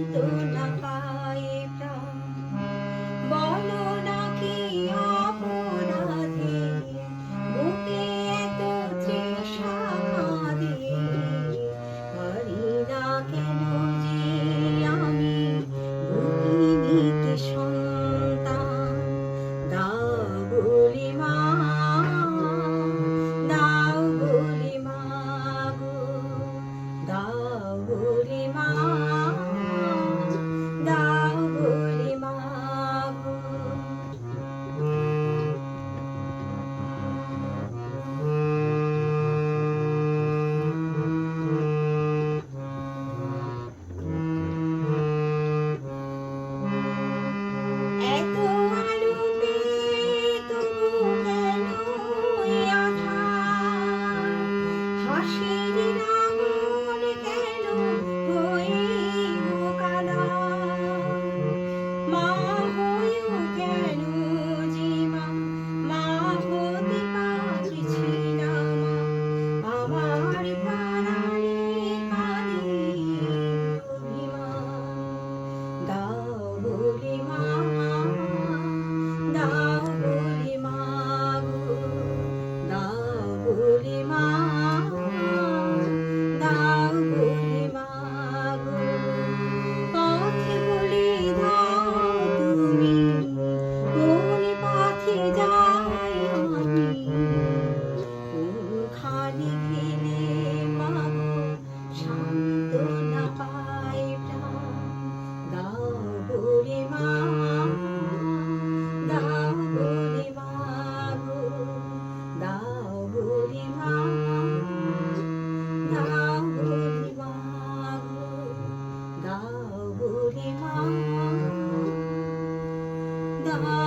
সান্ত্বনা পায় প্রাণ। বলো না কি অপরাধে বুকে এত তৃষা কাঁদে, পারি না কেন যে আমি বুকে নিতে সন্তান। দাও বলি মা, দাও বলি মা গো, দাও বলি মা, দাও বলি মা গো। এত আলো পেয়ে তবু কেন এ আঁধার? হাসির আগুন কেন হইল কালা? মা হয়েও কেন যে মা হতে পারছি না মা, আমার প্রাণে কাঁদে অভিমান। দাও বলি মা, দাও বলি মা গো, দাও বলি মা, দাও বলি মা গো। পথে বলি দাও তুমি, কোন পথে যাই আমি? কোনখানে গেলে মা গো সান্ত্বনা পায় প্রাণ। দাও বলি মা, দাও বলি মা গো, দাও বলি মা, দাও বলি মা গো, দাও বলি মা, দাও